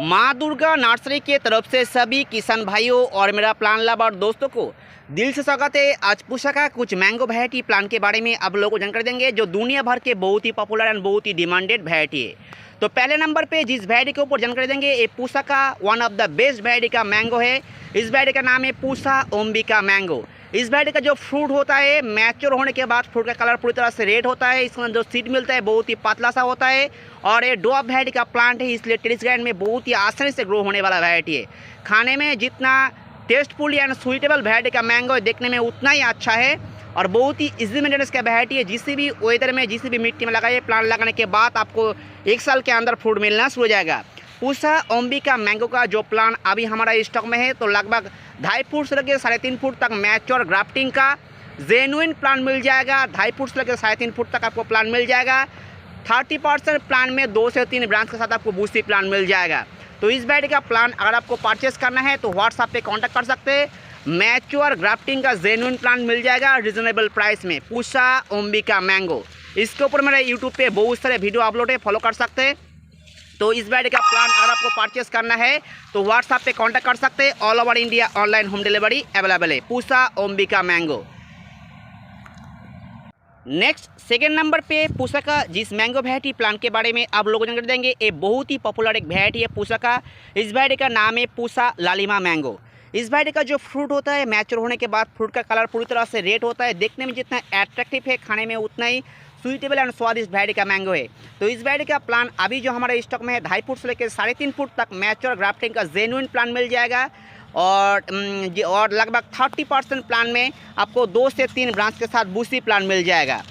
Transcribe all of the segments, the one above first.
माँ दुर्गा नर्सरी के तरफ से सभी किसान भाइयों और मेरा प्लांट लवर दोस्तों को दिल से स्वागत है। आज पूसा का कुछ मैंगो वैरायटी प्लांट के बारे में आप लोगों को जानकारी देंगे जो दुनिया भर के बहुत ही पॉपुलर एंड बहुत ही डिमांडेड वैरायटी है। तो पहले नंबर पे जिस वैरायटी के ऊपर जानकारी देंगे ये पूसा का one of the best variety का मैंगो है। इस वैरायटी का नाम है पूसा ओम्बिका मैंगो। इस वैरायटी का जो फ्रूट होता है मैच्योर होने के बाद फ्रूट का कलर पूरी तरह से रेड होता है। इसमें जो सीड मिलता है बहुत ही पतला सा होता है और ये डॉप वैरायटी का प्लांट है, इसलिए टेरिस गार्डन में बहुत ही आसानी से ग्रो होने वाला वैरायटी है। खाने में जितना टेस्टफुल एंड स्वीटेबल वैरायटी का मैंगो है देखने में उतना ही अच्छा है और बहुत ही इजी मेंटेनेंस का वैरायटी है। जिस भी वेदर में जिस भी मिट्टी में लगाइए प्लांट लगाने के बाद आपको 1 साल के अंदर फ्रूट मिलना शुरू हो जाएगा। पूसा ओम्बिका मैंगो का जो प्लांट अभी हमारा स्टॉक में है तो लगभग 2.5 फुट से लेकर 3.5 फुट तक मैच्योर ग्राफ्टिंग का जेन्युइन प्लांट मिल जाएगा। 2.5 फुट से लेकर 3.5 फुट तक आपको प्लांट मिल जाएगा। 30% प्लांट में 2 से 3 ब्रांच के साथ आपको बूस्टी प्लांट मिल जाएगा। तो इस वैरायटी का प्लांट अगर आपको परचेस करना है तो व्हाट्सएप पे कांटेक्ट कर सकते हैं। मैच्योर ग्राफ्टिंग का जेन्युइन प्लांट मिल जाएगा रिजनेबल प्राइस में। पूसा ओम्बिका मैंगो, इसके ऊपर मेरे यूट्यूब पे बहुत सारे वीडियो अपलोड है, फॉलो कर सकते हैं। तो इस वैरायटी का प्लांट अगर आपको परचेस करना है तो व्हाट्सएप पे कांटेक्ट कर सकते हैं। All over India online home delivery available है। Pusa Ombika mango. Next second number पे पूसा का जिस मैंगो वैरायटी प्लांट के बारे में आप लोगों को जानकारी देंगे ये बहुत ही पॉपुलर एक वैरायटी है पूसा का। इस वैरायटी का नाम है पूसा लालिमा मैंगो। इस वैरायटी का जो फ्रूट होता है मैच्योर होने के बाद फ्रूट का कलर पूरी तरह से रेड होता है। देखने में जितना एट्रैक्टिव है खाने में उतना ही स्वीटेबल एंड स्वादिष्ट वैरायटी का मैंगो है। तो इस वैरायटी का प्लांट अभी जो हमारे स्टॉक में है 2.5 फुट से लेकर 3.5 फुट तक मैच्योर ग्राफ्टिंग का जेन्युइन प्लांट मिल जाएगा और लगभग 30% प्लांट में आपको 2 से 3 ब्रांच के साथ बूस्टी प्लांट मिल जाएगा।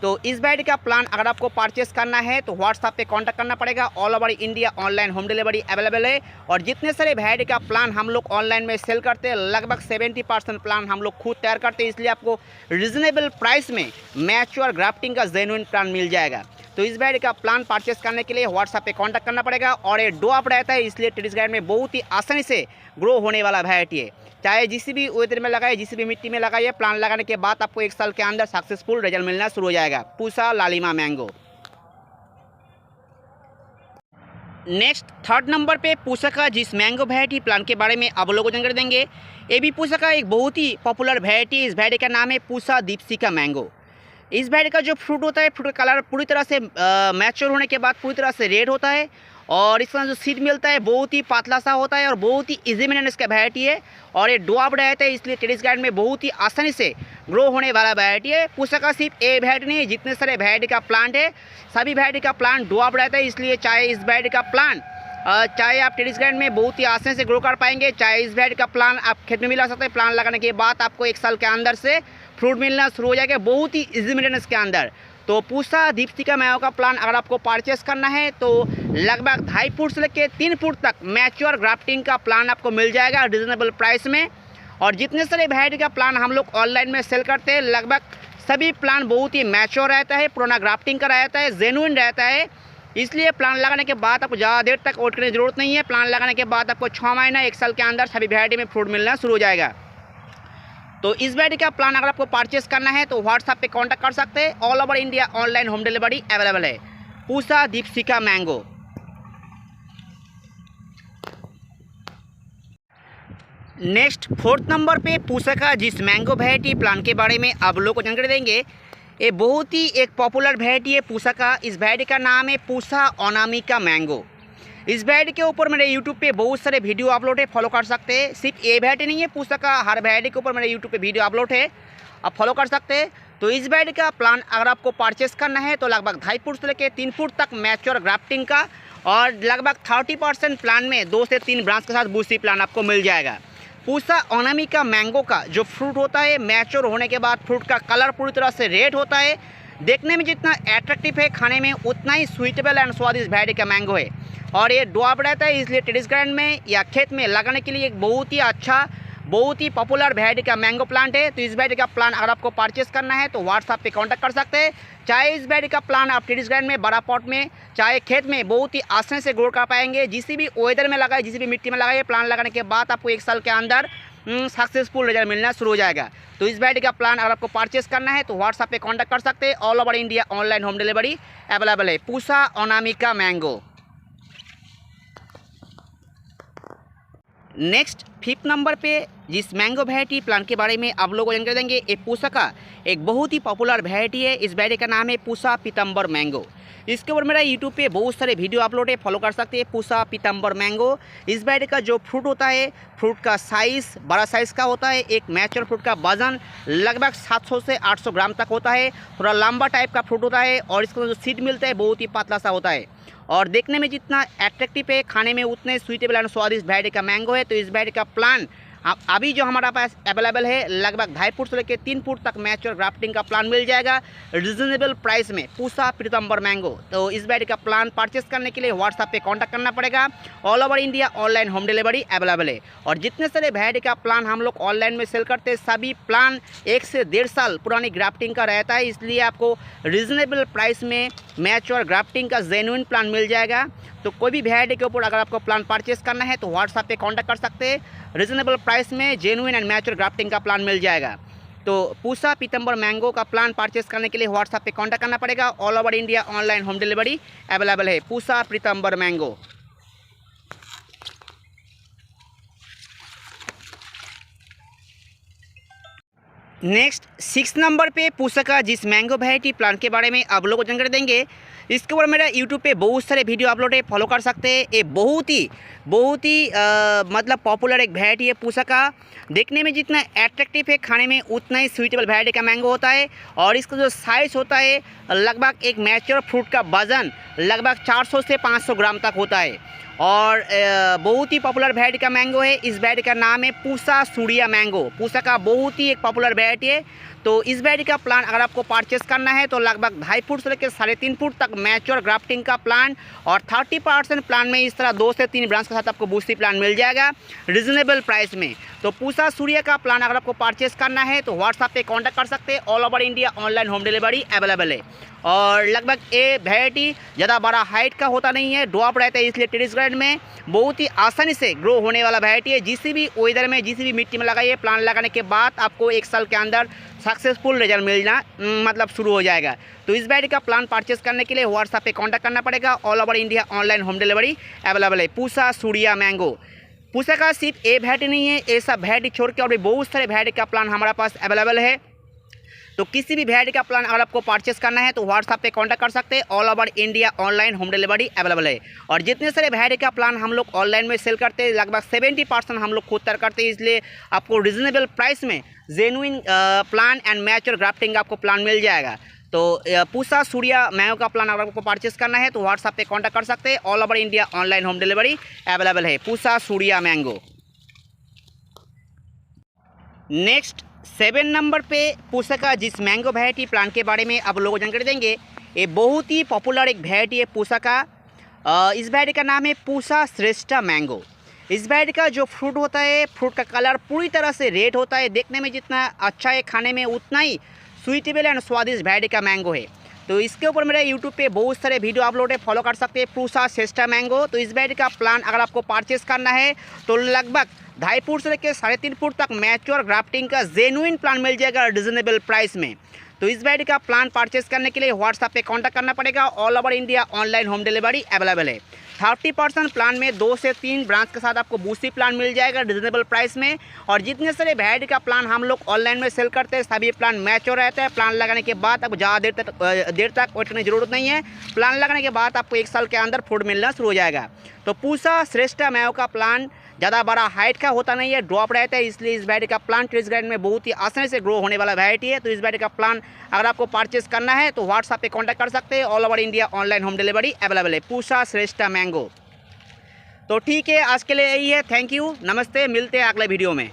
तो इस वैरायटी का प्लांट अगर आपको परचेस करना है तो व्हाट्सएप पे कांटेक्ट करना पड़ेगा। All over India online home delivery available है और जितने सारे वैरायटी का प्लांट हम लोग ऑनलाइन में सेल करते हैं लगभग 70% प्लांट हम लोग खुद तैयार करते हैं, इसलिए आपको रिजनेबल प्राइस में मैच्योर ग्राफ्टिंग का जेन्युइन प्लांट मिल जाएगा। तो इस वैरायटी का प्लांट परचेस करने के लिए व्हाट्सएप पे कांटेक्ट करना पड़ेगा और ये डॉप रहता है इसलिए टेरिस गार्डन में बहुत ही आसानी से ग्रो होने वाला वैरायटी है। चाहे जिस भी वेदर में लगाए जिस भी मिट्टी में लगाइए प्लांट लगाने के बाद आपको 1 साल के अंदर सक्सेसफुल रिजल्ट मिलना शुरू हो जाएगा। पूसा लालिमा मैंगो। नेक्स्ट थर्ड नंबर पे पूसा का जिस मैंगो वैरायटी प्लांट के बारे में आप लोगों को जानकारी देंगे ये भी पूसा का एक बहुत ही पॉपुलर वैरायटी। इस वैरायटी का नाम है पूसा दीपशिका मैंगो। इस वैरायटी का जो फ्रूट होता है फ्रूट का कलर पूरी तरह से मैच्योर होने के बाद पूरी तरह से रेड होता है और इसका जो सीड मिलता है बहुत ही पतला सा होता है और बहुत ही इजी मेंटेनेंस का वैरायटी है और ये डॉप रहता है इसलिए टेरिस गार्डन में बहुत ही आसानी से ग्रो होने वाला वैरायटी है। पूसा का सिर्फ ये वैरायटी नहीं, जितने सारे वैरायटी का प्लांट है सभी वैरायटी का प्लांट डॉप रहता है, इसलिए चाहे इस वैरायटी का प्लांट चाहे आप टेरिस गार्डन में बहुत ही आसानी से ग्रो कर पाएंगे, चाहे इस वैरायटी का प्लांट आप खेत में भी ला सकते हैं। प्लांट लगाने के बाद आपको 1 साल के अंदर से फ्रूट मिलना शुरू हो जाएगा बहुत ही इजी मेंटेनेंस के अंदर। तो पूसा दीपशिका मैंगो का प्लांट अगर आपको परचेस करना है तो लगभग 2.5 फुट से लेकर 3 फुट तक मैच्योर ग्राफ्टिंग का प्लांट आपको मिल जाएगा रिजनेबल प्राइस में। और जितने सारे वैरायटी का प्लांट हम लोग ऑनलाइन में सेल करते हैं लगभग सभी प्लांट बहुत ही मैच्योर रहता है, पुराना ग्राफ्टिंग का रहता है, जेन्युइन रहता है, इसलिए प्लांट लगाने के बाद आपको ज़्यादा देर तक वेट करने की जरूरत नहीं है। प्लांट लगाने के बाद आपको 6 महीना 1 साल के अंदर सभी वैरायटी में फ्रूट मिलना शुरू हो जाएगा। तो इस वैरायटी का प्लान अगर आपको परचेस करना है तो व्हाट्सएप पे कांटेक्ट कर सकते हैं। All over India online home delivery available है। Pusa Deepshika mango. Next fourth number पे पूसा का जिस मैंगो वैरायटी प्लांट के बारे में आप लोगों को जानकारी देंगे ये बहुत ही एक पॉपुलर वैरायटी है पूसा का। इस वैरायटी का नाम है पूसा अनामिका मैंगो। इस वैरायटी के ऊपर मेरे यूट्यूब पे बहुत सारे वीडियो अपलोड है, फॉलो कर सकते हैं। सिर्फ ये वैरायटी नहीं है पूसा का, हर वैरायटी के ऊपर मेरे यूट्यूब पे वीडियो अपलोड है, आप फॉलो कर सकते हैं। तो इस वैरायटी का प्लांट अगर आपको परचेस करना है तो लगभग 2.5 फुट से लेकर 3 फुट तक मैच्योर ग्राफ्टिंग का और लगभग 30% प्लांट में 2 से 3 ब्रांच के साथ बूस्टी प्लांट आपको मिल जाएगा। पूसा अनामिका मैंगो का जो फ्रूट होता है मैच्योर होने के बाद फ्रूट का कलर पूरी तरह से रेड होता है। देखने में जितना एट्रैक्टिव है खाने में उतना ही स्वीटेबल एंड स्वादिष्ट वैरायटी का मैंगो है और ये डॉप रहता है इसलिए टेरिस गार्डन में या खेत में लगाने के लिए एक बहुत ही अच्छा बहुत ही पॉपुलर वैरायटी का मैंगो प्लांट है। तो इस वैरायटी का प्लांट अगर आपको परचेस करना है तो व्हाट्सएप पे कांटेक्ट कर सकते हैं। चाहे इस वैरायटी का प्लांट आप टेरिस गार्डन में बड़ा पॉट में चाहे खेत में बहुत ही आसानी से ग्रो कर पाएंगे। जिस भी वेदर में लगाए जिस भी मिट्टी में लगाए प्लांट लगाने के बाद आपको 1 साल के अंदर सक्सेसफुल रिजल्ट मिलना शुरू हो जाएगा। तो इस वैरायटी का प्लांट अगर आपको परचेस करना है तो व्हाट्सएप पे कांटेक्ट कर सकते हैं। All over India online home delivery available है। Pusa Anamika mango. Next 5th number पे जिस मैंगो वैरायटी प्लांट के बारे में आप लोगों को जानकारी देंगे, ये पूसा का एक बहुत ही पॉपुलर वैरायटी है। इस वैरायटी का नाम है पूसा पीताम्बर मैंगो। इसके ऊपर मेरा यूट्यूब पे बहुत सारे वीडियो अपलोड है, फॉलो कर सकते हैं। पूसा पीताम्बर मैंगो, इस वैरायटी का जो फ्रूट होता है, फ्रूट का साइज़ बड़ा साइज़ का होता है। एक मैच्योर फ्रूट का वजन लगभग 700 से 800 ग्राम तक होता है। थोड़ा लंबा टाइप का फ्रूट होता है और इसका जो सीड मिलता है बहुत ही पतला सा होता है और देखने में जितना एट्रैक्टिव है, खाने में उतने स्वीटेबल एंड स्वादिष्ट वैरायटी का मैंगो है। तो इस वैरायटी का प्लांट अभी जो हमारा पास अवेलेबल है, लगभग 2.5 फुट से लेकर 3 फुट तक मैच्योर ग्राफ्टिंग का प्लान मिल जाएगा रिजनेबल प्राइस में, पूसा पीताम्बर मैंगो। तो इस वैरायटी का प्लान परचेस करने के लिए व्हाट्सएप पे कांटेक्ट करना पड़ेगा। All over India online home delivery available है। और जितने सारे वैरायटी का प्लान हम लोग ऑनलाइन में सेल करते हैं, सभी प्लान 1 से 1.5 साल पुरानी ग्राफ्टिंग का रहता है, इसलिए आपको रिजनेबल प्राइस में मैच्योर ग्राफ्टिंग का जेन्युइन प्लान मिल जाएगा। तो कोई भी वैरायटी के ऊपर अगर आपको प्लान परचेस करना है तो व्हाट्सएप पे कांटेक्ट कर सकते हैं। रिजनेबल प्राइस में जेन्युइन एंड मैच्योर ग्राफ्टिंग का प्लान मिल जाएगा। तो पूसा पीताम्बर मैंगो का प्लान परचेस करने के लिए व्हाट्सएप पे कांटेक्ट करना पड़ेगा। All over India online home delivery available है, पूसा पीताम्बर मैंगो। नेक्स्ट 6 नंबर पे पूसा का जिस मैंगो वैरायटी प्लांट के बारे में आप लोगों को जानकारी देंगे, इसके ऊपर मेरा यूट्यूब पे बहुत सारे वीडियो अपलोड है, फॉलो कर सकते हैं। ये बहुत ही मतलब पॉपुलर एक वैरायटी है पूसा का। देखने में जितना एट्रैक्टिव है, खाने में उतना ही स्वीटेबल वैरायटी का मैंगो होता है और इसका जो साइज़ होता है, लगभग एक मैच्योर फ्रूट का वजन लगभग 400 से 500 ग्राम तक होता है और बहुत ही पॉपुलर वैरायटी का मैंगो है। इस वैरायटी का नाम है पूसा सूर्या मैंगो। पूसा का बहुत ही एक पॉपुलर वैरायटी है। तो इस वैरायटी का प्लान अगर आपको परचेस करना है तो लगभग 2.5 फुट से लेकर 3.5 फुट तक मैच्योर ग्राफ्टिंग का प्लान और 30% प्लान में इस तरह 2 से 3 ब्रांच के साथ आपको बूस्टी प्लान मिल जाएगा रिजनेबल प्राइस में। तो पूसा सूर्या का प्लान अगर आपको परचेस करना है तो व्हाट्सएप पे कांटेक्ट कर सकते हैं। All over India online home delivery available है और लगभग ये वैरायटी ज़्यादा बड़ा हाइट का होता नहीं है, ड्रॉप रहता है, इसलिए टेरेस गार्डन में बहुत ही आसानी से ग्रो होने वाला वैरायटी है। जिसी भी वेदर में, जिसी भी मिट्टी में लगाइए, प्लांट लगाने के बाद आपको 1 साल के अंदर सक्सेसफुल रिजल्ट मिलना मतलब शुरू हो जाएगा। तो इस वैरायटी का प्लान परचेस करने के लिए व्हाट्सएप पे कांटेक्ट करना पड़ेगा। All over India online home delivery available है, पूसा सूर्या मैंगो। पूसा का सिर्फ ये वैरायटी नहीं है, ये सब वैरायटी छोड़ के और भी बहुत सारे वैरायटी का प्लान हमारे पास अवेलेबल है। तो किसी भी वैरायटी का प्लान अगर आपको परचेस करना है तो व्हाट्सएप पे कांटेक्ट कर सकते हैं। All over India online home delivery available है। और जितने सारे वैरायटी का प्लान हम लोग ऑनलाइन में सेल करते हैं, लगभग 70% हम लोग खुद तैयार करते हैं, इसलिए आपको रिजनेबल प्राइस में genuine plan and mature grafting आपको प्लान मिल जाएगा। तो पूसा सूर्या मैंगो का प्लान अगर आपको परचेस करना है तो व्हाट्सएप पे कांटेक्ट कर सकते हैं। All over India online home delivery available है, Pusa Surya mango. Next 7 number पे पूसा का जिस मैंगो वैरायटी प्लांट के बारे में आप लोगों को जानकारी देंगे, ये बहुत ही पॉपुलर एक वैरायटी है पूसा का। इस वैरायटी का नाम है पूसा श्रेष्ठा मैंगो। इस वैरायटी का जो फ्रूट होता है, फ्रूट का कलर पूरी तरह से रेड होता है, देखने में जितना अच्छा है, खाने में उतना ही स्वीटेबल एंड स्वादिष्ट वैरायटी का मैंगो है। तो इसके ऊपर मेरे यूट्यूब पे बहुत सारे वीडियो अपलोड है, फॉलो कर सकते हैं, पूसा श्रेष्ठा मैंगो। तो इस वैरायटी का प्लान अगर आपको परचेस करना है तो लगभग 2.5 फुट से लेकर 3.5 फुट तक मैच्योर ग्राफ्टिंग का जेन्युइन प्लान मिल जाएगा रिजनेबल प्राइस में। तो इस वैरायटी का प्लान परचेस करने के लिए व्हाट्सएप पे कांटेक्ट करना पड़ेगा। All over India online home delivery available है। 30% प्लान में 2 से 3 ब्रांच के साथ आपको बूस्टी प्लान मिल जाएगा रिजनेबल प्राइस में। और जितने सारे वैरायटी का प्लान हम लोग ऑनलाइन में सेल करते हैं, सभी प्लान मैच्योर रहता है। प्लान लगाने के बाद आपको ज़्यादा देर तक वेट करने की जरूरत नहीं है। प्लान लगाने के बाद आपको 1 साल के अंदर फूड मिलना शुरू हो जाएगा। तो पूसा श्रेष्ठा मैंगो का प्लान ज़्यादा बड़ा हाइट का होता नहीं है, ड्रॉप रहता है, इसलिए इस वैरायटी का प्लान टेरेस गार्डन में बहुत ही आसानी से ग्रो होने वाला वैरायटी है। तो इस वैरायटी का प्लान अगर आपको परचेस करना है तो व्हाट्सएप पे कांटेक्ट कर सकते हैं। All over India online home delivery available है, पूसा श्रेष्ठा मैंगो। तो ठीक है, आज के लिए यही है। थैंक यू, नमस्ते, मिलते हैं अगले वीडियो में।